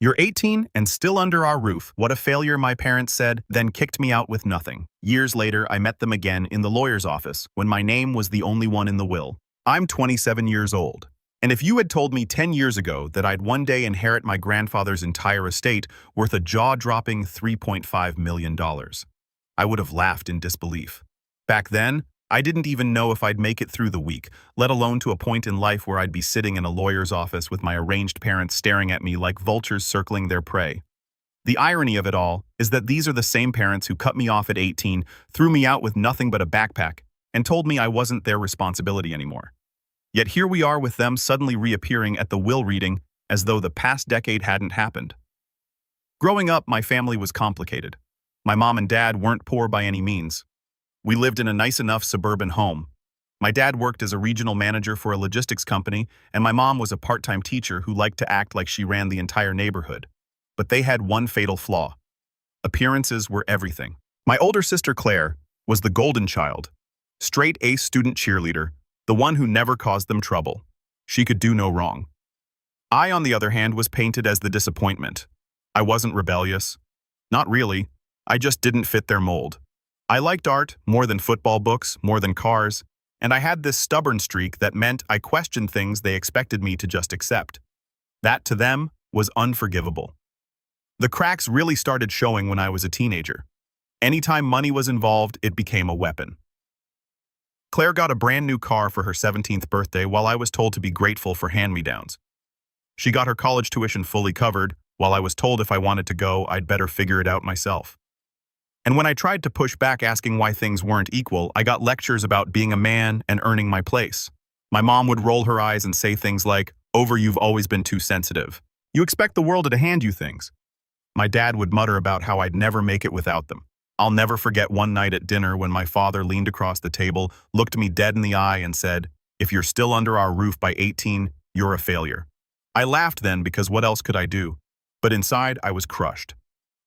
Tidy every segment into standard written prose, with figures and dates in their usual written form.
You're 18 and still under our roof. What a failure, my parents said, then kicked me out with nothing. Years later, I met them again in the lawyer's office when my name was the only one in the will. I'm 27 years old. And if you had told me 10 years ago that I'd one day inherit my grandfather's entire estate worth a jaw-dropping $3.5 million, I would have laughed in disbelief. Back then, I didn't even know if I'd make it through the week, let alone to a point in life where I'd be sitting in a lawyer's office with my arranged parents staring at me like vultures circling their prey. The irony of it all is that these are the same parents who cut me off at 18, threw me out with nothing but a backpack, and told me I wasn't their responsibility anymore. Yet here we are with them suddenly reappearing at the will reading as though the past decade hadn't happened. Growing up, my family was complicated. My mom and dad weren't poor by any means. We lived in a nice enough suburban home. My dad worked as a regional manager for a logistics company, and my mom was a part-time teacher who liked to act like she ran the entire neighborhood. But they had one fatal flaw. Appearances were everything. My older sister Claire was the golden child, straight A student cheerleader, the one who never caused them trouble. She could do no wrong. I, on the other hand, was painted as the disappointment. I wasn't rebellious. Not really. I just didn't fit their mold. I liked art more than football books, more than cars, and I had this stubborn streak that meant I questioned things they expected me to just accept. That, to them, was unforgivable. The cracks really started showing when I was a teenager. Anytime money was involved, it became a weapon. Claire got a brand new car for her 17th birthday while I was told to be grateful for hand-me-downs. She got her college tuition fully covered, while I was told if I wanted to go, I'd better figure it out myself. And when I tried to push back asking why things weren't equal, I got lectures about being a man and earning my place. My mom would roll her eyes and say things like, you've always been too sensitive. You expect the world to hand you things. My dad would mutter about how I'd never make it without them. I'll never forget one night at dinner when my father leaned across the table, looked me dead in the eye and said, "If you're still under our roof by 18, you're a failure." I laughed then because what else could I do? But inside, I was crushed.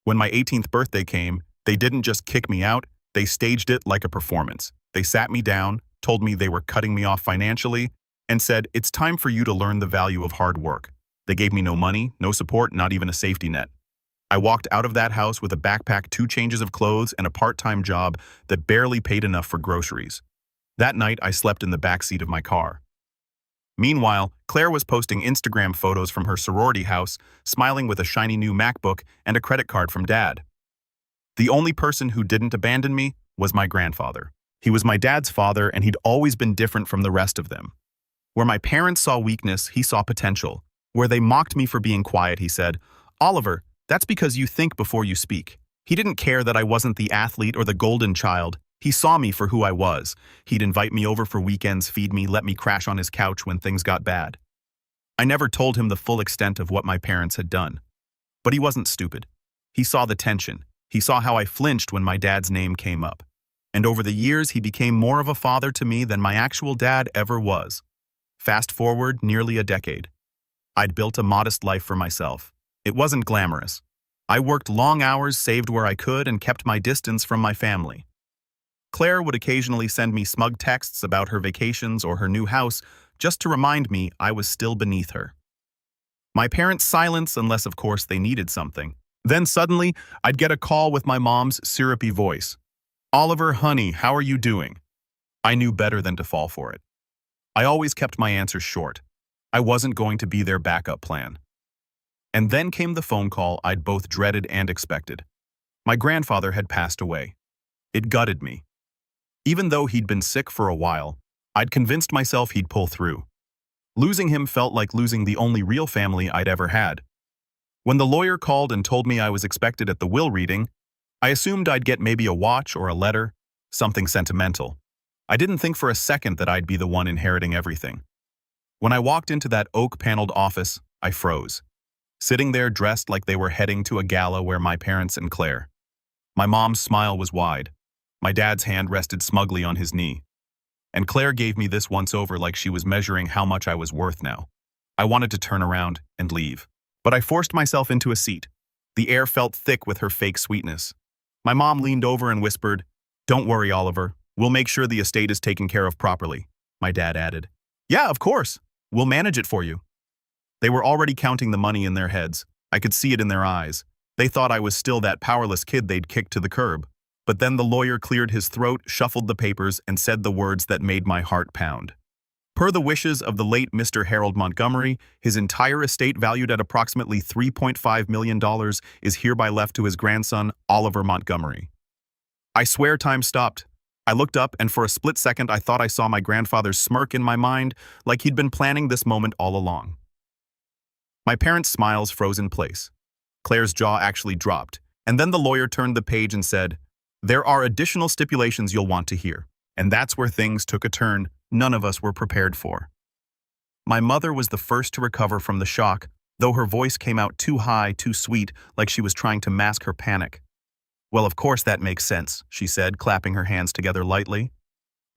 When my 18th birthday came, they didn't just kick me out, they staged it like a performance. They sat me down, told me they were cutting me off financially, and said, "It's time for you to learn the value of hard work." They gave me no money, no support, not even a safety net. I walked out of that house with a backpack, 2 changes of clothes, and a part-time job that barely paid enough for groceries. That night, I slept in the backseat of my car. Meanwhile, Claire was posting Instagram photos from her sorority house, smiling with a shiny new MacBook and a credit card from Dad. The only person who didn't abandon me was my grandfather. He was my dad's father, and he'd always been different from the rest of them. Where my parents saw weakness, he saw potential. Where they mocked me for being quiet, he said, "Oliver, that's because you think before you speak." He didn't care that I wasn't the athlete or the golden child. He saw me for who I was. He'd invite me over for weekends, feed me, let me crash on his couch when things got bad. I never told him the full extent of what my parents had done. But he wasn't stupid. He saw the tension. He saw how I flinched when my dad's name came up. And over the years, he became more of a father to me than my actual dad ever was. Fast forward nearly a decade. I'd built a modest life for myself. It wasn't glamorous. I worked long hours, saved where I could, and kept my distance from my family. Claire would occasionally send me smug texts about her vacations or her new house, just to remind me I was still beneath her. My parents' silence, unless of course they needed something. Then suddenly, I'd get a call with my mom's syrupy voice. "Oliver, honey, how are you doing?" I knew better than to fall for it. I always kept my answers short. I wasn't going to be their backup plan. And then came the phone call I'd both dreaded and expected. My grandfather had passed away. It gutted me. Even though he'd been sick for a while, I'd convinced myself he'd pull through. Losing him felt like losing the only real family I'd ever had. When the lawyer called and told me I was expected at the will reading, I assumed I'd get maybe a watch or a letter, something sentimental. I didn't think for a second that I'd be the one inheriting everything. When I walked into that oak-paneled office, I froze. Sitting there dressed like they were heading to a gala were my parents and Claire. My mom's smile was wide. My dad's hand rested smugly on his knee. And Claire gave me this once-over like she was measuring how much I was worth now. I wanted to turn around and leave. But I forced myself into a seat. The air felt thick with her fake sweetness. My mom leaned over and whispered, "Don't worry, Oliver. We'll make sure the estate is taken care of properly," my dad added. "Yeah, of course. We'll manage it for you." They were already counting the money in their heads. I could see it in their eyes. They thought I was still that powerless kid they'd kicked to the curb. But then the lawyer cleared his throat, shuffled the papers, and said the words that made my heart pound. Per the wishes of the late Mr. Harold Montgomery, his entire estate, valued at approximately $3.5 million, is hereby left to his grandson, Oliver Montgomery. I swear time stopped. I looked up, and for a split second I thought I saw my grandfather's smirk in my mind, like he'd been planning this moment all along. My parents' smiles froze in place. Claire's jaw actually dropped, and then the lawyer turned the page and said, "There are additional stipulations you'll want to hear." And that's where things took a turn none of us were prepared for. My mother was the first to recover from the shock, though her voice came out too high, too sweet, like she was trying to mask her panic. "Well, of course that makes sense," she said, clapping her hands together lightly.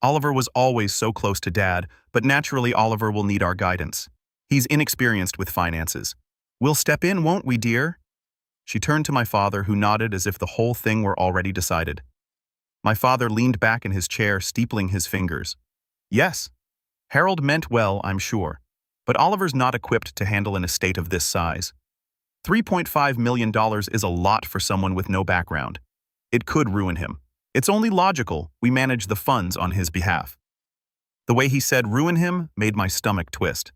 "Oliver was always so close to Dad, but naturally Oliver will need our guidance. He's inexperienced with finances. We'll step in, won't we, dear?" She turned to my father, who nodded as if the whole thing were already decided. My father leaned back in his chair, steepling his fingers. Yes, Harold meant well, I'm sure, but Oliver's not equipped to handle an estate of this size. $3.5 million is a lot for someone with no background. It could ruin him. It's only logical we manage the funds on his behalf. The way he said ruin him made my stomach twist.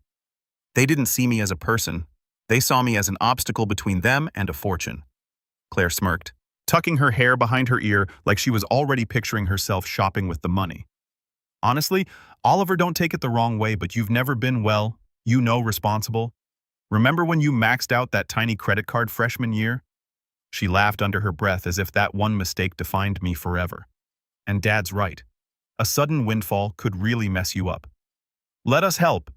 They didn't see me as a person. They saw me as an obstacle between them and a fortune. Claire smirked, tucking her hair behind her ear like she was already picturing herself shopping with the money. Honestly, Oliver, don't take it the wrong way, but you've never been, well, responsible. Remember when you maxed out that tiny credit card freshman year? She laughed under her breath as if that one mistake defined me forever. And Dad's right. A sudden windfall could really mess you up. Let us help.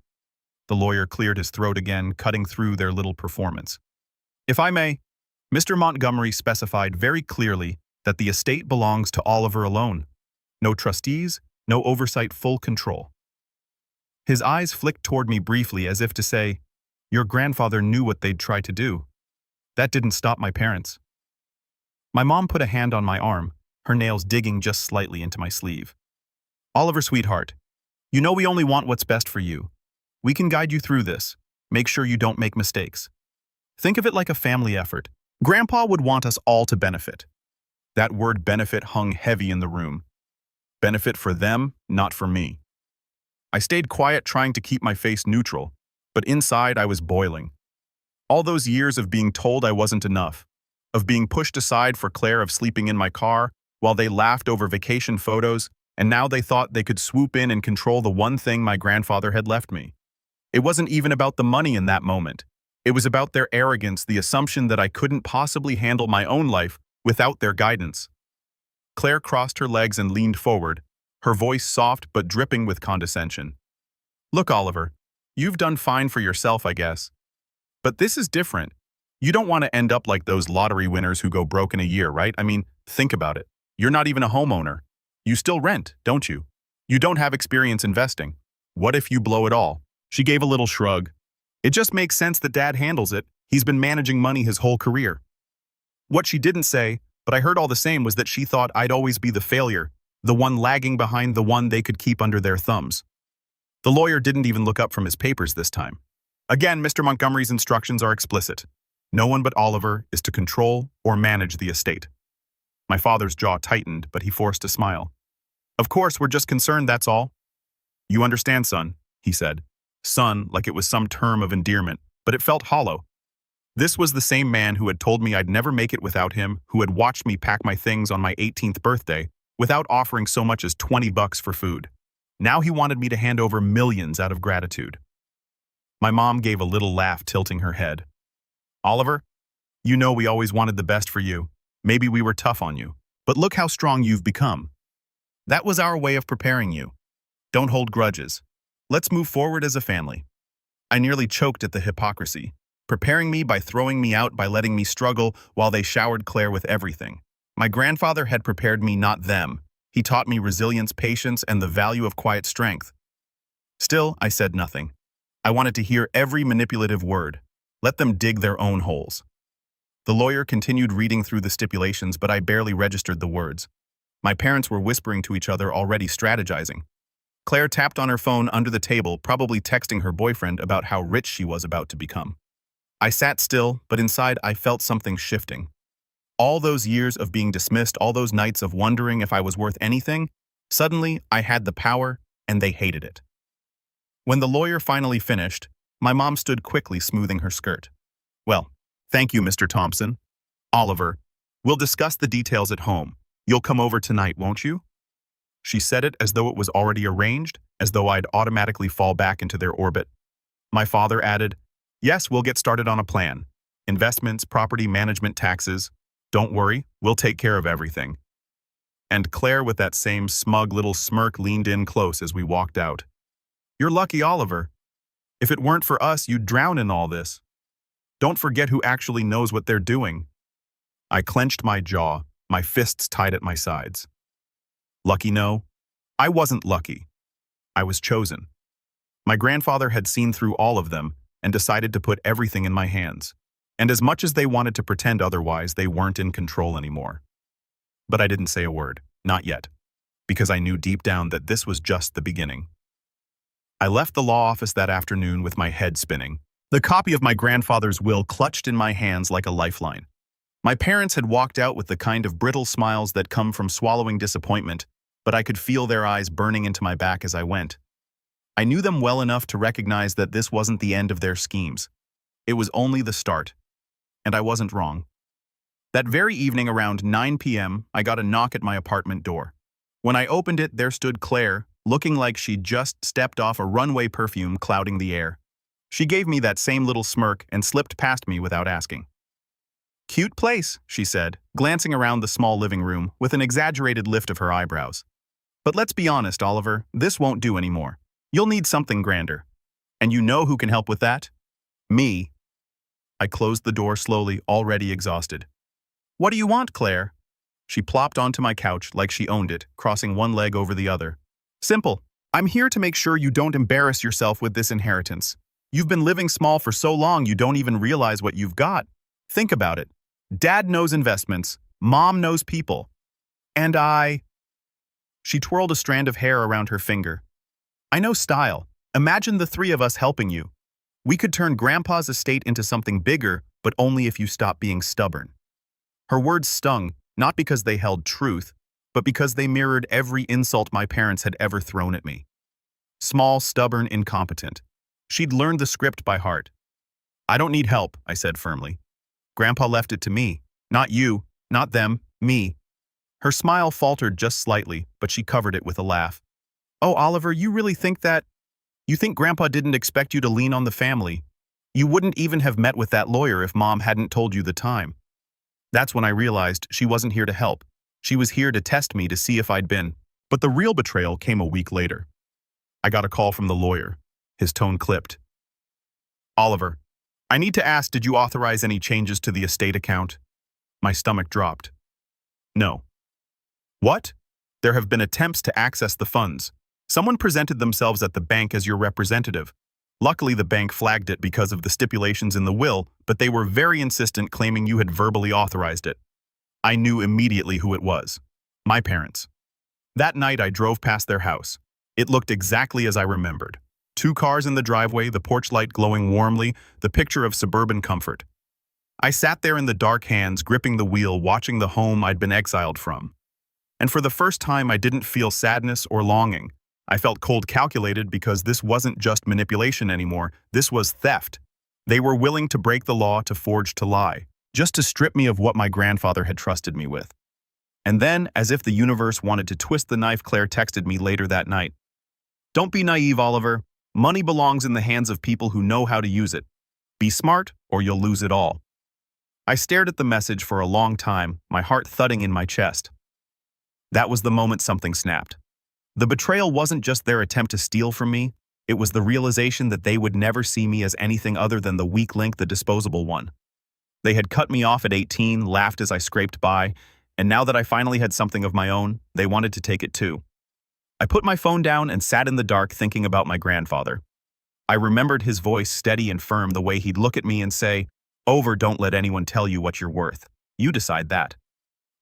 The lawyer cleared his throat again, cutting through their little performance. If I may, Mr. Montgomery specified very clearly that the estate belongs to Oliver alone. No trustees, no oversight, full control. His eyes flicked toward me briefly as if to say, "Your grandfather knew what they'd try to do." That didn't stop my parents. My mom put a hand on my arm, her nails digging just slightly into my sleeve. "Oliver, sweetheart, you know we only want what's best for you. We can guide you through this. Make sure you don't make mistakes. Think of it like a family effort. Grandpa would want us all to benefit." That word benefit hung heavy in the room. Benefit for them, not for me. I stayed quiet, trying to keep my face neutral, but inside I was boiling. All those years of being told I wasn't enough, of being pushed aside for Claire, of sleeping in my car while they laughed over vacation photos, and now they thought they could swoop in and control the one thing my grandfather had left me. It wasn't even about the money in that moment. It was about their arrogance, the assumption that I couldn't possibly handle my own life without their guidance. Claire crossed her legs and leaned forward, her voice soft but dripping with condescension. "Look, Oliver, you've done fine for yourself, I guess. But this is different. You don't want to end up like those lottery winners who go broke in a year, right? I mean, think about it. You're not even a homeowner. You still rent, don't you? You don't have experience investing. What if you blow it all?" She gave a little shrug. "It just makes sense that Dad handles it. He's been managing money his whole career." What she didn't say, but I heard all the same, was that she thought I'd always be the failure, the one lagging behind, the one they could keep under their thumbs. The lawyer didn't even look up from his papers this time. Again, Mr. Montgomery's instructions are explicit. No one but Oliver is to control or manage the estate. My father's jaw tightened, but he forced a smile. "Of course, we're just concerned, that's all." "You understand, son," he said. Son, like it was some term of endearment, but it felt hollow. This was the same man who had told me I'd never make it without him, who had watched me pack my things on my 18th birthday without offering so much as $20 for food. Now he wanted me to hand over millions out of gratitude. My mom gave a little laugh, tilting her head. "Oliver, you know we always wanted the best for you. Maybe we were tough on you, but look how strong you've become. That was our way of preparing you. Don't hold grudges. Let's move forward as a family." I nearly choked at the hypocrisy. Preparing me by throwing me out, by letting me struggle while they showered Claire with everything. My grandfather had prepared me, not them. He taught me resilience, patience, and the value of quiet strength. Still, I said nothing. I wanted to hear every manipulative word. Let them dig their own holes. The lawyer continued reading through the stipulations, but I barely registered the words. My parents were whispering to each other, already strategizing. Claire tapped on her phone under the table, probably texting her boyfriend about how rich she was about to become. I sat still, but inside I felt something shifting. All those years of being dismissed, all those nights of wondering if I was worth anything, suddenly I had the power, and they hated it. When the lawyer finally finished, my mom stood quickly smoothing her skirt. Well, thank you, Mr. Thompson. Oliver, we'll discuss the details at home. You'll come over tonight, won't you? She said it as though it was already arranged, as though I'd automatically fall back into their orbit. My father added, yes, we'll get started on a plan. Investments, property management, taxes. Don't worry, we'll take care of everything. And Claire, with that same smug little smirk, leaned in close as we walked out. You're lucky, Oliver. If it weren't for us, you'd drown in all this. Don't forget who actually knows what they're doing. I clenched my jaw, my fists tight at my sides. Lucky no. I wasn't lucky. I was chosen. My grandfather had seen through all of them and decided to put everything in my hands. And as much as they wanted to pretend otherwise, they weren't in control anymore. But I didn't say a word, not yet, because I knew deep down that this was just the beginning. I left the law office that afternoon with my head spinning, the copy of my grandfather's will clutched in my hands like a lifeline. My parents had walked out with the kind of brittle smiles that come from swallowing disappointment, but I could feel their eyes burning into my back as I went. I knew them well enough to recognize that this wasn't the end of their schemes. It was only the start. And I wasn't wrong. That very evening around 9 p.m., I got a knock at my apartment door. When I opened it, there stood Claire, looking like she'd just stepped off a runway, perfume clouding the air. She gave me that same little smirk and slipped past me without asking. Cute place, she said, glancing around the small living room with an exaggerated lift of her eyebrows. But let's be honest, Oliver, this won't do anymore. You'll need something grander. And you know who can help with that? Me. I closed the door slowly, already exhausted. What do you want, Claire? She plopped onto my couch like she owned it, crossing one leg over the other. Simple. I'm here to make sure you don't embarrass yourself with this inheritance. You've been living small for so long you don't even realize what you've got. Think about it. Dad knows investments. Mom knows people. And I... She twirled a strand of hair around her finger. I know style. Imagine the three of us helping you. We could turn Grandpa's estate into something bigger, but only if you stop being stubborn. Her words stung, not because they held truth, but because they mirrored every insult my parents had ever thrown at me. Small, stubborn, incompetent. She'd learned the script by heart. I don't need help, I said firmly. Grandpa left it to me. Not you, not them, me. Her smile faltered just slightly, but she covered it with a laugh. Oh, Oliver, you really think that? You think Grandpa didn't expect you to lean on the family? You wouldn't even have met with that lawyer if Mom hadn't told you the time. That's when I realized she wasn't here to help. She was here to test me to see if I'd been. But the real betrayal came a week later. I got a call from the lawyer. His tone clipped. Oliver, I need to ask, did you authorize any changes to the estate account? My stomach dropped. No. What? There have been attempts to access the funds. Someone presented themselves at the bank as your representative. Luckily, the bank flagged it because of the stipulations in the will, but they were very insistent, claiming you had verbally authorized it. I knew immediately who it was. My parents. That night, I drove past their house. It looked exactly as I remembered. 2 cars in the driveway, the porch light glowing warmly, the picture of suburban comfort. I sat there in the dark, hands gripping the wheel, watching the home I'd been exiled from. And for the first time, I didn't feel sadness or longing. I felt cold, calculated, because this wasn't just manipulation anymore. This was theft. They were willing to break the law, to forge, to lie, just to strip me of what my grandfather had trusted me with. And then, as if the universe wanted to twist the knife, Claire texted me later that night. Don't be naive, Oliver. Money belongs in the hands of people who know how to use it. Be smart, or you'll lose it all. I stared at the message for a long time, my heart thudding in my chest. That was the moment something snapped. The betrayal wasn't just their attempt to steal from me, it was the realization that they would never see me as anything other than the weak link, the disposable one. They had cut me off at 18, laughed as I scraped by, and now that I finally had something of my own, they wanted to take it too. I put my phone down and sat in the dark thinking about my grandfather. I remembered his voice, steady and firm, the way he'd look at me and say, "Over, don't let anyone tell you what you're worth. You decide that."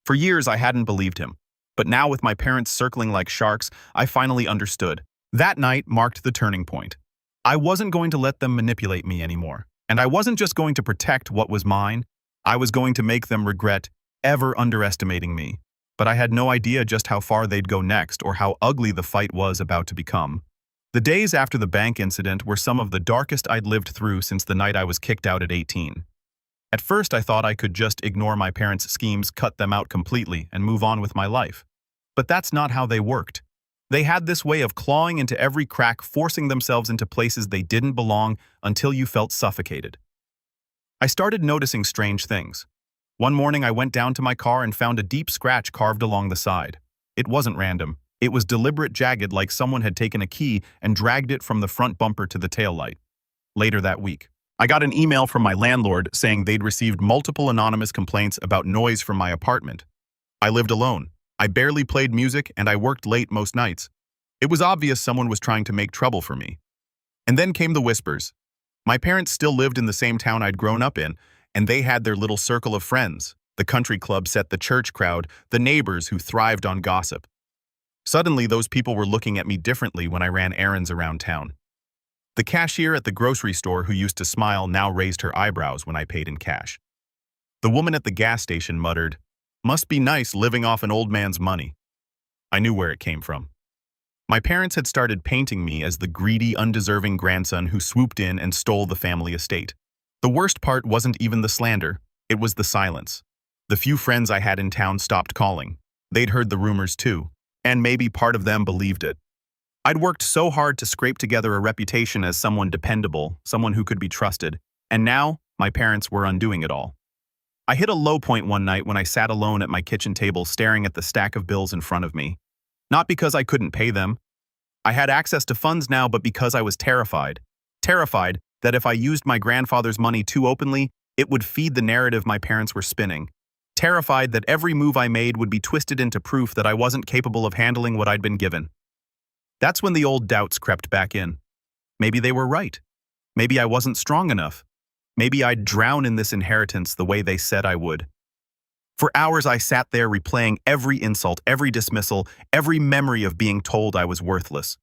For years, I hadn't believed him. But now, with my parents circling like sharks, I finally understood. That night marked the turning point. I wasn't going to let them manipulate me anymore. And I wasn't just going to protect what was mine, I was going to make them regret ever underestimating me. But I had no idea just how far they'd go next or how ugly the fight was about to become. The days after the bank incident were some of the darkest I'd lived through since the night I was kicked out at 18. At first, I thought I could just ignore my parents' schemes, cut them out completely, and move on with my life. But that's not how they worked. They had this way of clawing into every crack, forcing themselves into places they didn't belong until you felt suffocated. I started noticing strange things. One morning I went down to my car and found a deep scratch carved along the side. It wasn't random. It was deliberate, jagged, like someone had taken a key and dragged it from the front bumper to the taillight. Later that week, I got an email from my landlord saying they'd received multiple anonymous complaints about noise from my apartment. I lived alone. I barely played music and I worked late most nights. It was obvious someone was trying to make trouble for me. And then came the whispers. My parents still lived in the same town I'd grown up in, and they had their little circle of friends. The country club set the church crowd, the neighbors who thrived on gossip. Suddenly, those people were looking at me differently when I ran errands around town. The cashier at the grocery store who used to smile now raised her eyebrows when I paid in cash. The woman at the gas station muttered, "Must be nice living off an old man's money." I knew where it came from. My parents had started painting me as the greedy, undeserving grandson who swooped in and stole the family estate. The worst part wasn't even the slander, it was the silence. The few friends I had in town stopped calling. They'd heard the rumors too, and maybe part of them believed it. I'd worked so hard to scrape together a reputation as someone dependable, someone who could be trusted, and now my parents were undoing it all. I hit a low point one night when I sat alone at my kitchen table staring at the stack of bills in front of me. Not because I couldn't pay them. I had access to funds now, but because I was terrified. Terrified that if I used my grandfather's money too openly, it would feed the narrative my parents were spinning. Terrified that every move I made would be twisted into proof that I wasn't capable of handling what I'd been given. That's when the old doubts crept back in. Maybe they were right. Maybe I wasn't strong enough. Maybe I'd drown in this inheritance the way they said I would. For hours I sat there replaying every insult, every dismissal, every memory of being told I was worthless.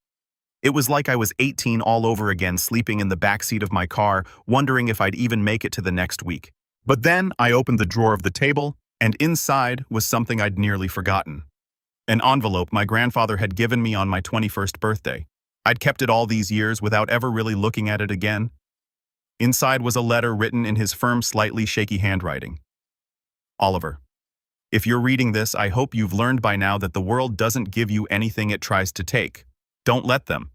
It was like I was 18 all over again, sleeping in the backseat of my car, wondering if I'd even make it to the next week. But then I opened the drawer of the table, and inside was something I'd nearly forgotten. An envelope my grandfather had given me on my 21st birthday. I'd kept it all these years without ever really looking at it again. Inside was a letter written in his firm, slightly shaky handwriting. Oliver, if you're reading this, I hope you've learned by now that the world doesn't give you anything it tries to take. Don't let them.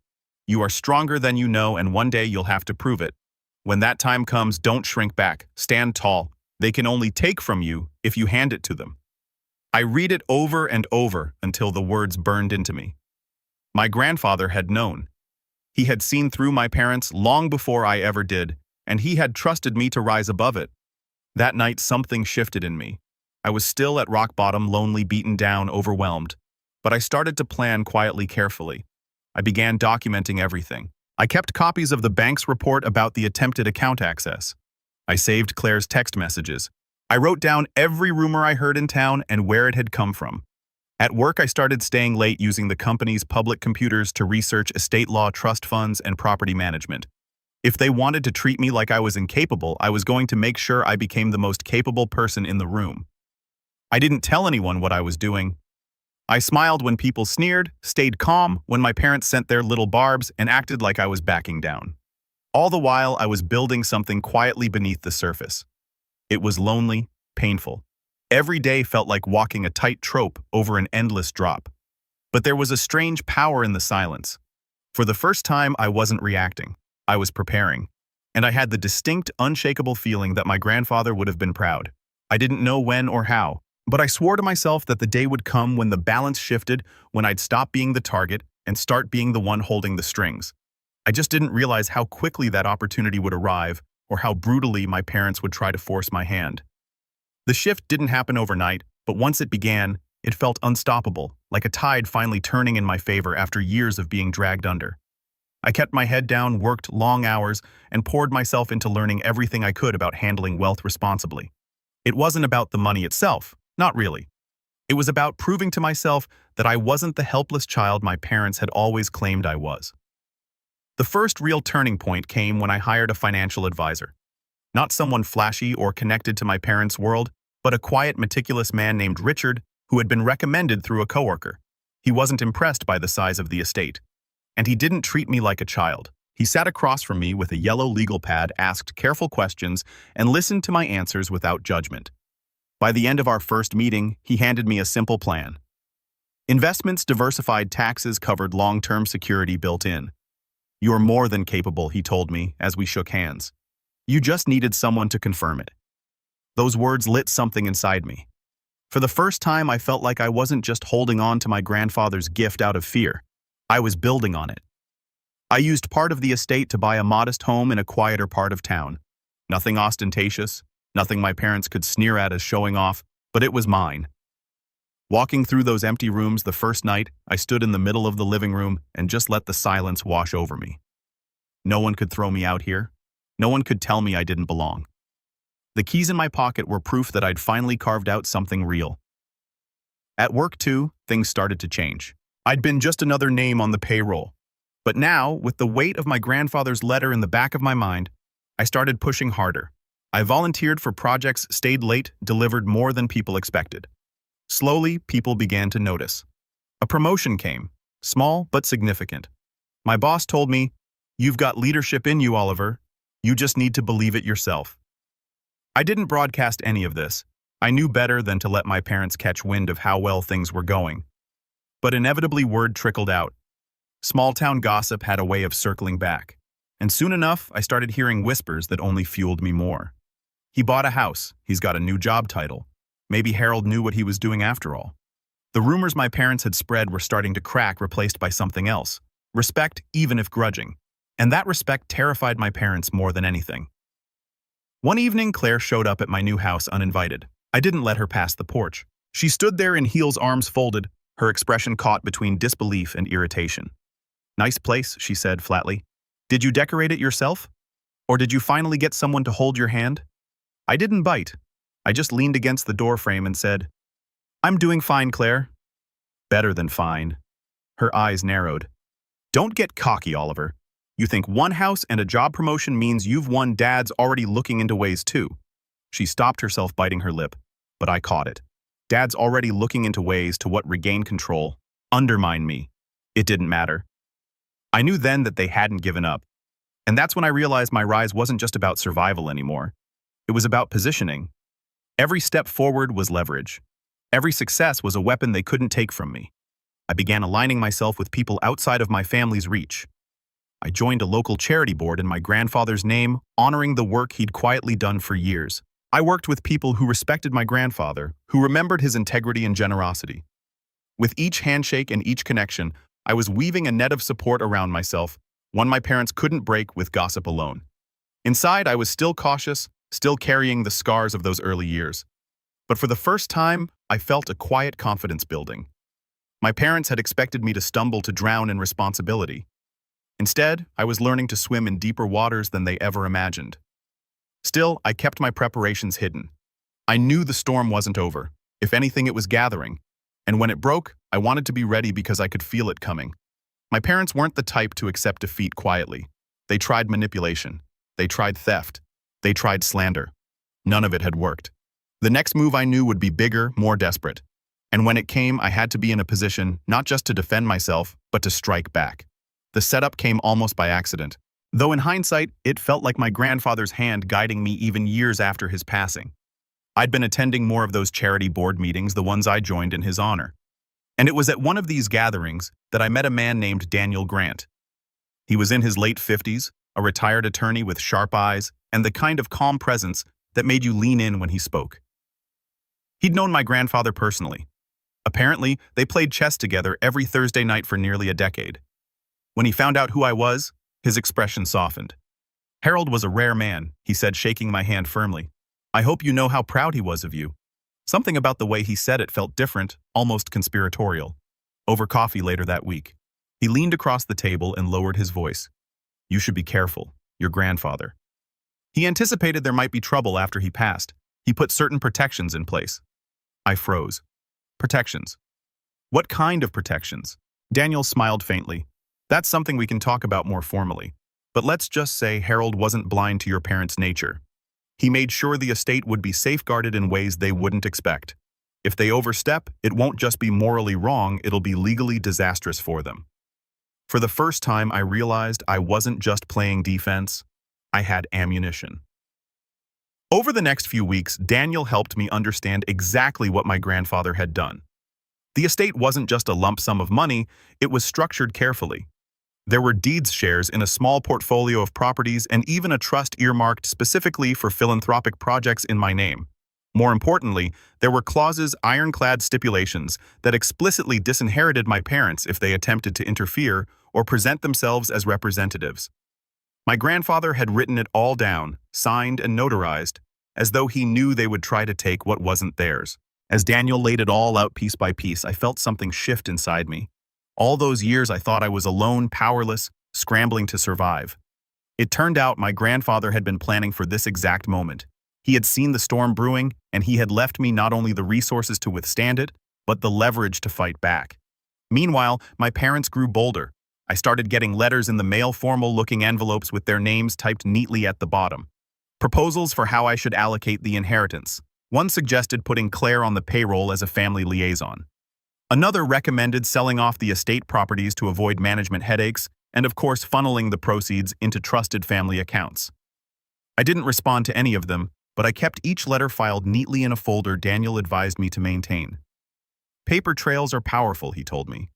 You are stronger than you know, and one day you'll have to prove it. When that time comes, don't shrink back. Stand tall. They can only take from you if you hand it to them. I read it over and over until the words burned into me. My grandfather had known. He had seen through my parents long before I ever did, and he had trusted me to rise above it. That night, something shifted in me. I was still at rock bottom, lonely, beaten down, overwhelmed. But I started to plan quietly, carefully. I began documenting everything. I kept copies of the bank's report about the attempted account access. I saved Claire's text messages. I wrote down every rumor I heard in town and where it had come from. At work, I started staying late using the company's public computers to research estate law, trust funds, and property management. If they wanted to treat me like I was incapable, I was going to make sure I became the most capable person in the room. I didn't tell anyone what I was doing. I smiled when people sneered, stayed calm when my parents sent their little barbs, and acted like I was backing down. All the while, I was building something quietly beneath the surface. It was lonely, painful. Every day felt like walking a tight trope over an endless drop. But there was a strange power in the silence. For the first time, I wasn't reacting. I was preparing. And I had the distinct, unshakable feeling that my grandfather would have been proud. I didn't know when or how, but I swore to myself that the day would come when the balance shifted, when I'd stop being the target and start being the one holding the strings. I just didn't realize how quickly that opportunity would arrive, or how brutally my parents would try to force my hand. The shift didn't happen overnight, but once it began, it felt unstoppable, like a tide finally turning in my favor after years of being dragged under. I kept my head down, worked long hours, and poured myself into learning everything I could about handling wealth responsibly. It wasn't about the money itself, not really. It was about proving to myself that I wasn't the helpless child my parents had always claimed I was. The first real turning point came when I hired a financial advisor. Not someone flashy or connected to my parents' world, but a quiet, meticulous man named Richard who had been recommended through a coworker. He wasn't impressed by the size of the estate. And he didn't treat me like a child. He sat across from me with a yellow legal pad, asked careful questions, and listened to my answers without judgment. By the end of our first meeting, he handed me a simple plan. Investments, diversified taxes, covered long-term security built in. "You're more than capable," he told me as we shook hands. "You just needed someone to confirm it." Those words lit something inside me. For the first time, I felt like I wasn't just holding on to my grandfather's gift out of fear. I was building on it. I used part of the estate to buy a modest home in a quieter part of town. Nothing ostentatious, nothing my parents could sneer at as showing off, but it was mine. Walking through those empty rooms the first night, I stood in the middle of the living room and just let the silence wash over me. No one could throw me out here. No one could tell me I didn't belong. The keys in my pocket were proof that I'd finally carved out something real. At work, too, things started to change. I'd been just another name on the payroll. But now, with the weight of my grandfather's letter in the back of my mind, I started pushing harder. I volunteered for projects, stayed late, delivered more than people expected. Slowly, people began to notice. A promotion came, small but significant. My boss told me, "You've got leadership in you, Oliver. You just need to believe it yourself." I didn't broadcast any of this. I knew better than to let my parents catch wind of how well things were going. But inevitably word trickled out. Small-town gossip had a way of circling back. And soon enough, I started hearing whispers that only fueled me more. "He bought a house. He's got a new job title. Maybe Harold knew what he was doing after all." The rumors my parents had spread were starting to crack, replaced by something else. Respect, even if grudging. And that respect terrified my parents more than anything. One evening, Claire showed up at my new house uninvited. I didn't let her pass the porch. She stood there in heels, arms folded, her expression caught between disbelief and irritation. "Nice place," she said flatly. "Did you decorate it yourself? Or did you finally get someone to hold your hand?" I didn't bite. I just leaned against the doorframe and said, "I'm doing fine, Claire." "Better than fine." Her eyes narrowed. "Don't get cocky, Oliver. You think one house and a job promotion means you've won. Dad's already looking into ways too." She stopped herself, biting her lip, but I caught it. Dad's already looking into ways to what? Regain control, undermine me. It didn't matter. I knew then that they hadn't given up. And that's when I realized my rise wasn't just about survival anymore. It was about positioning. Every step forward was leverage. Every success was a weapon they couldn't take from me. I began aligning myself with people outside of my family's reach. I joined a local charity board in my grandfather's name, honoring the work he'd quietly done for years. I worked with people who respected my grandfather, who remembered his integrity and generosity. With each handshake and each connection, I was weaving a net of support around myself, one my parents couldn't break with gossip alone. Inside, I was still cautious, still carrying the scars of those early years. But for the first time, I felt a quiet confidence building. My parents had expected me to stumble, to drown in responsibility. Instead, I was learning to swim in deeper waters than they ever imagined. Still, I kept my preparations hidden. I knew the storm wasn't over. If anything, it was gathering. And when it broke, I wanted to be ready because I could feel it coming. My parents weren't the type to accept defeat quietly. They tried manipulation. They tried theft. They tried slander. None of it had worked. The next move I knew would be bigger, more desperate. And when it came, I had to be in a position not just to defend myself, but to strike back. The setup came almost by accident. Though in hindsight, it felt like my grandfather's hand guiding me even years after his passing. I'd been attending more of those charity board meetings, the ones I joined in his honor. And it was at one of these gatherings that I met a man named Daniel Grant. He was in his late 50s, a retired attorney with sharp eyes and the kind of calm presence that made you lean in when he spoke. He'd known my grandfather personally. Apparently, they played chess together every Thursday night for nearly a decade. When he found out who I was, his expression softened. "Harold was a rare man," he said, shaking my hand firmly. "I hope you know how proud he was of you." Something about the way he said it felt different, almost conspiratorial. Over coffee later that week, he leaned across the table and lowered his voice. "You should be careful, your grandfather." He anticipated there might be trouble after he passed. He put certain protections in place. I froze. Protections. What kind of protections? Daniel smiled faintly. "That's something we can talk about more formally. But let's just say Harold wasn't blind to your parents' nature. He made sure the estate would be safeguarded in ways they wouldn't expect. If they overstep, it won't just be morally wrong, it'll be legally disastrous for them. For the first time, I realized I wasn't just playing defense, I had ammunition. Over the next few weeks, Daniel helped me understand exactly what my grandfather had done. The estate wasn't just a lump sum of money, it was structured carefully. There were deeds shares in a small portfolio of properties and even a trust earmarked specifically for philanthropic projects in my name. More importantly, there were clauses, ironclad stipulations, that explicitly disinherited my parents if they attempted to interfere or present themselves as representatives. My grandfather had written it all down, signed and notarized, as though he knew they would try to take what wasn't theirs. As Daniel laid it all out piece by piece, I felt something shift inside me. All those years I thought I was alone, powerless, scrambling to survive. It turned out my grandfather had been planning for this exact moment. He had seen the storm brewing, and he had left me not only the resources to withstand it, but the leverage to fight back. Meanwhile, my parents grew bolder. I started getting letters in the mail, formal-looking envelopes with their names typed neatly at the bottom. Proposals for how I should allocate the inheritance. One suggested putting Claire on the payroll as a family liaison. Another recommended selling off the estate properties to avoid management headaches, and of course funneling the proceeds into trusted family accounts. I didn't respond to any of them, but I kept each letter filed neatly in a folder Daniel advised me to maintain. Paper trails are powerful, he told me.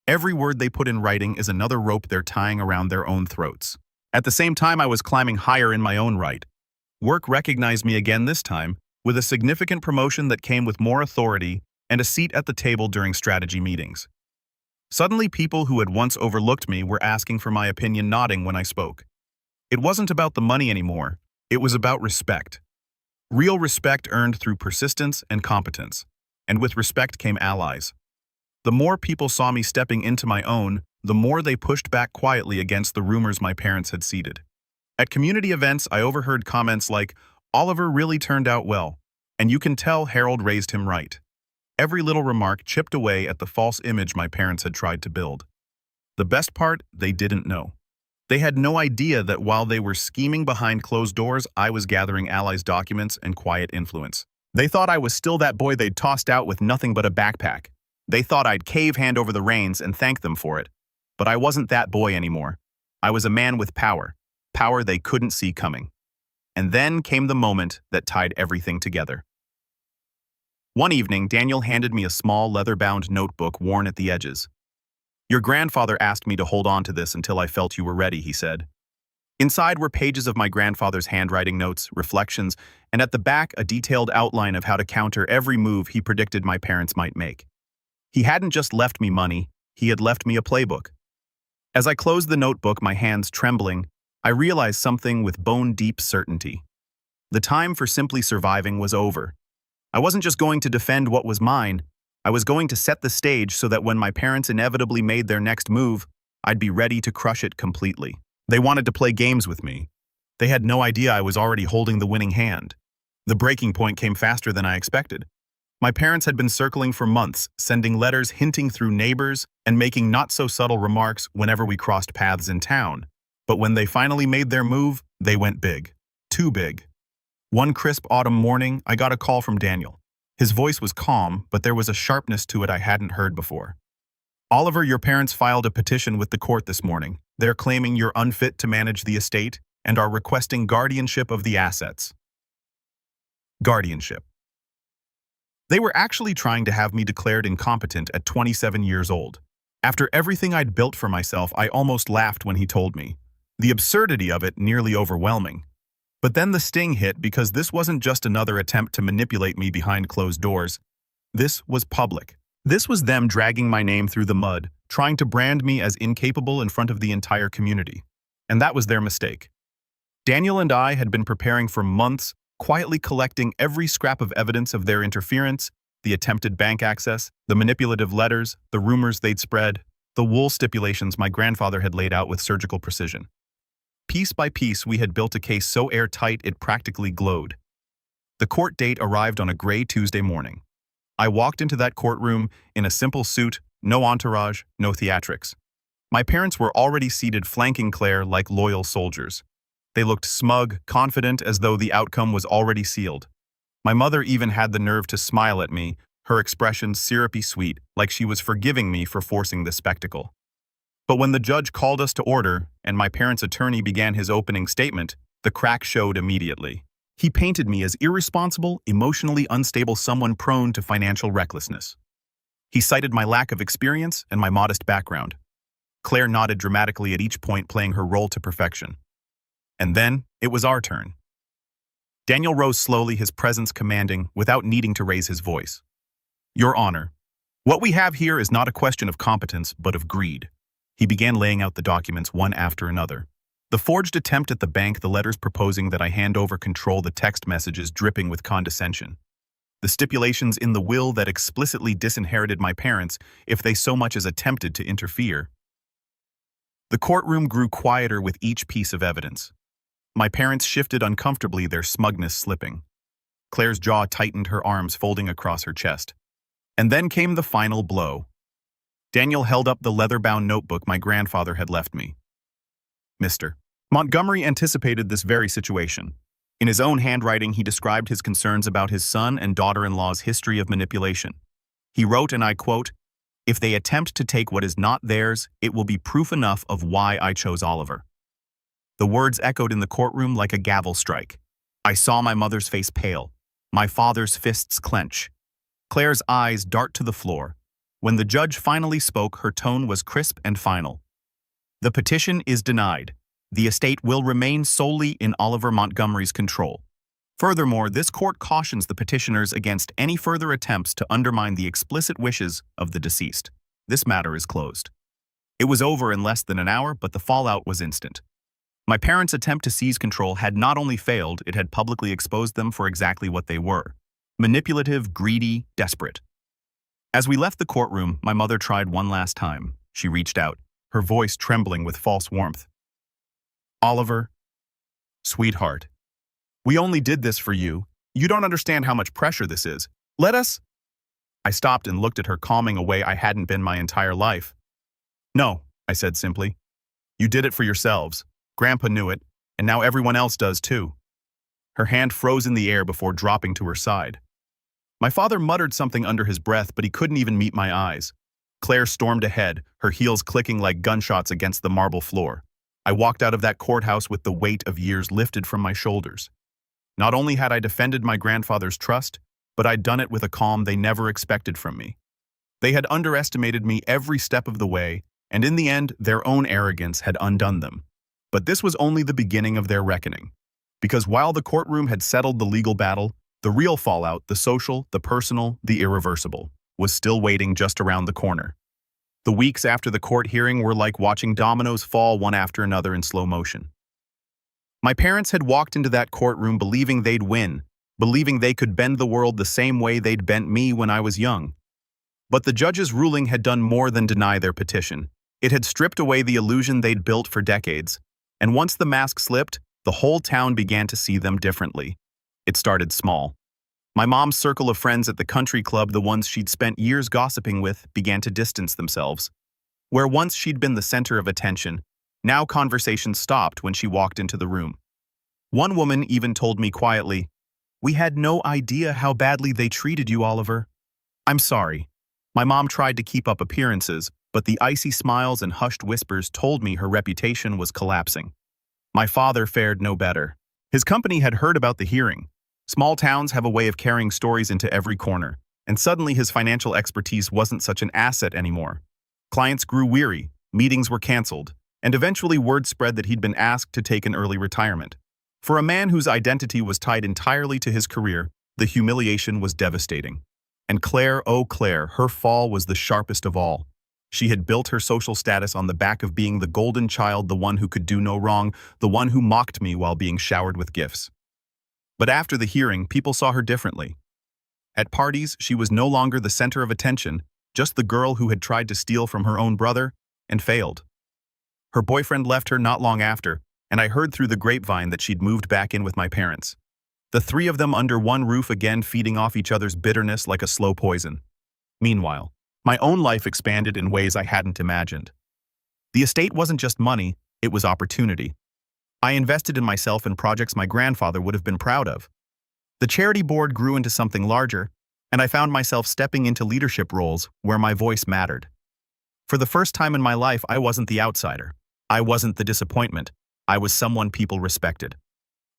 Every word they put in writing is another rope they're tying around their own throats. At the same time, I was climbing higher in my own right. Work recognized me again this time, with a significant promotion that came with more authority and a seat at the table during strategy meetings. Suddenly, people who had once overlooked me were asking for my opinion, nodding when I spoke. It wasn't about the money anymore, it was about respect. Real respect earned through persistence and competence. And with respect came allies. The more people saw me stepping into my own, the more they pushed back quietly against the rumors my parents had seeded. At community events, I overheard comments like, "Oliver really turned out well, and you can tell Harold raised him right." Every little remark chipped away at the false image my parents had tried to build. The best part, they didn't know. They had no idea that while they were scheming behind closed doors, I was gathering allies' documents and quiet influence. They thought I was still that boy they'd tossed out with nothing but a backpack. They thought I'd cave hand over the reins and thank them for it. But I wasn't that boy anymore. I was a man with power, power they couldn't see coming. And then came the moment that tied everything together. One evening, Daniel handed me a small leather-bound notebook worn at the edges. "Your grandfather asked me to hold on to this until I felt you were ready," he said. Inside were pages of my grandfather's handwriting notes, reflections, and at the back a detailed outline of how to counter every move he predicted my parents might make. He hadn't just left me money, he had left me a playbook. As I closed the notebook, my hands trembling, I realized something with bone-deep certainty. The time for simply surviving was over. I wasn't just going to defend what was mine, I was going to set the stage so that when my parents inevitably made their next move, I'd be ready to crush it completely. They wanted to play games with me. They had no idea I was already holding the winning hand. The breaking point came faster than I expected. My parents had been circling for months, sending letters hinting through neighbors and making not-so-subtle remarks whenever we crossed paths in town. But when they finally made their move, they went big. Too big. One crisp autumn morning, I got a call from Daniel. His voice was calm, but there was a sharpness to it I hadn't heard before. "Oliver, your parents filed a petition with the court this morning. They're claiming you're unfit to manage the estate and are requesting guardianship of the assets." Guardianship. They were actually trying to have me declared incompetent at 27 years old. After everything I'd built for myself, I almost laughed when he told me. The absurdity of it nearly overwhelming. But then the sting hit because this wasn't just another attempt to manipulate me behind closed doors. This was public. This was them dragging my name through the mud, trying to brand me as incapable in front of the entire community. And that was their mistake. Daniel and I had been preparing for months, quietly collecting every scrap of evidence of their interference, the attempted bank access, the manipulative letters, the rumors they'd spread, the wool stipulations my grandfather had laid out with surgical precision. Piece by piece, we had built a case so airtight it practically glowed. The court date arrived on a gray Tuesday morning. I walked into that courtroom in a simple suit, no entourage, no theatrics. My parents were already seated flanking Claire like loyal soldiers. They looked smug, confident, as though the outcome was already sealed. My mother even had the nerve to smile at me, her expression syrupy sweet, like she was forgiving me for forcing this spectacle. But when the judge called us to order, and my parents' attorney began his opening statement, the crack showed immediately. He painted me as irresponsible, emotionally unstable someone prone to financial recklessness. He cited my lack of experience and my modest background. Claire nodded dramatically at each point, playing her role to perfection. And then, it was our turn. Daniel rose slowly, his presence commanding, without needing to raise his voice. Your Honor, what we have here is not a question of competence, but of greed. He began laying out the documents one after another. The forged attempt at the bank, the letters proposing that I hand over control, the text messages dripping with condescension. The stipulations in the will that explicitly disinherited my parents if they so much as attempted to interfere. The courtroom grew quieter with each piece of evidence. My parents shifted uncomfortably, their smugness slipping. Claire's jaw tightened, her arms folding across her chest. And then came the final blow. Daniel held up the leather-bound notebook my grandfather had left me. Mr. Montgomery anticipated this very situation. In his own handwriting, he described his concerns about his son and daughter-in-law's history of manipulation. He wrote, and I quote, "If they attempt to take what is not theirs, it will be proof enough of why I chose Oliver." The words echoed in the courtroom like a gavel strike. I saw my mother's face pale, my father's fists clench, Claire's eyes dart to the floor. When the judge finally spoke, her tone was crisp and final. The petition is denied. The estate will remain solely in Oliver Montgomery's control. Furthermore, this court cautions the petitioners against any further attempts to undermine the explicit wishes of the deceased. This matter is closed. It was over in less than an hour, but the fallout was instant. My parents' attempt to seize control had not only failed, it had publicly exposed them for exactly what they were: manipulative, greedy, desperate. As we left the courtroom, my mother tried one last time. She reached out, her voice trembling with false warmth. Oliver, sweetheart, we only did this for you. You don't understand how much pressure this is. Let us. I stopped and looked at her, calming a way I hadn't been my entire life. No, I said simply. You did it for yourselves. Grandpa knew it, and now everyone else does too. Her hand froze in the air before dropping to her side. My father muttered something under his breath, but he couldn't even meet my eyes. Claire stormed ahead, her heels clicking like gunshots against the marble floor. I walked out of that courthouse with the weight of years lifted from my shoulders. Not only had I defended my grandfather's trust, but I'd done it with a calm they never expected from me. They had underestimated me every step of the way, and in the end, their own arrogance had undone them. But this was only the beginning of their reckoning. Because while the courtroom had settled the legal battle, the real fallout, the social, the personal, the irreversible, was still waiting just around the corner. The weeks after the court hearing were like watching dominoes fall one after another in slow motion. My parents had walked into that courtroom believing they'd win, believing they could bend the world the same way they'd bent me when I was young. But the judge's ruling had done more than deny their petition. It had stripped away the illusion they'd built for decades. And once the mask slipped, the whole town began to see them differently. It started small. My mom's circle of friends at the country club, the ones she'd spent years gossiping with, began to distance themselves. Where once she'd been the center of attention, now conversations stopped when she walked into the room. One woman even told me quietly, "We had no idea how badly they treated you, Oliver." I'm sorry. My mom tried to keep up appearances, but the icy smiles and hushed whispers told me her reputation was collapsing. My father fared no better. His company had heard about the hearing. Small towns have a way of carrying stories into every corner, and suddenly his financial expertise wasn't such an asset anymore. Clients grew weary, meetings were canceled, and eventually word spread that he'd been asked to take an early retirement. For a man whose identity was tied entirely to his career, the humiliation was devastating. And Claire, oh Claire, her fall was the sharpest of all. She had built her social status on the back of being the golden child, the one who could do no wrong, the one who mocked me while being showered with gifts. But after the hearing, people saw her differently. At parties, she was no longer the center of attention, just the girl who had tried to steal from her own brother and failed. Her boyfriend left her not long after, and I heard through the grapevine that she'd moved back in with my parents. The three of them under one roof again, feeding off each other's bitterness like a slow poison. Meanwhile, my own life expanded in ways I hadn't imagined. The estate wasn't just money, it was opportunity. I invested in myself in projects my grandfather would have been proud of. The charity board grew into something larger, and I found myself stepping into leadership roles where my voice mattered. For the first time in my life, I wasn't the outsider. I wasn't the disappointment. I was someone people respected.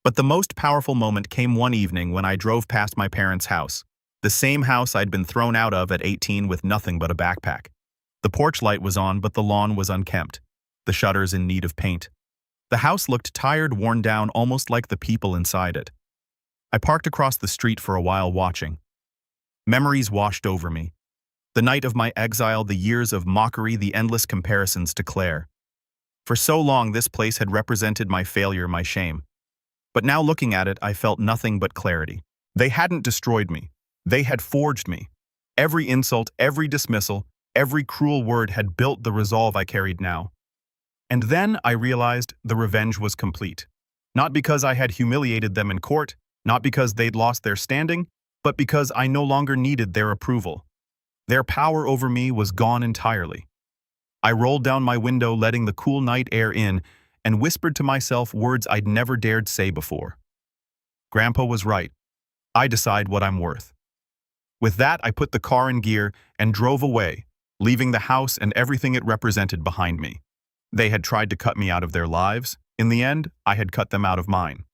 But the most powerful moment came one evening when I drove past my parents' house, the same house I'd been thrown out of at 18 with nothing but a backpack. The porch light was on, but the lawn was unkempt, the shutters in need of paint. The house looked tired, worn down, almost like the people inside it. I parked across the street for a while watching. Memories washed over me. The night of my exile, the years of mockery, the endless comparisons to Claire. For so long, this place had represented my failure, my shame. But now looking at it, I felt nothing but clarity. They hadn't destroyed me. They had forged me. Every insult, every dismissal, every cruel word had built the resolve I carried now. And then I realized the revenge was complete. Not because I had humiliated them in court, not because they'd lost their standing, but because I no longer needed their approval. Their power over me was gone entirely. I rolled down my window, letting the cool night air in, and whispered to myself words I'd never dared say before. Grandpa was right. I decide what I'm worth. With that, I put the car in gear and drove away, leaving the house and everything it represented behind me. They had tried to cut me out of their lives. In the end, I had cut them out of mine.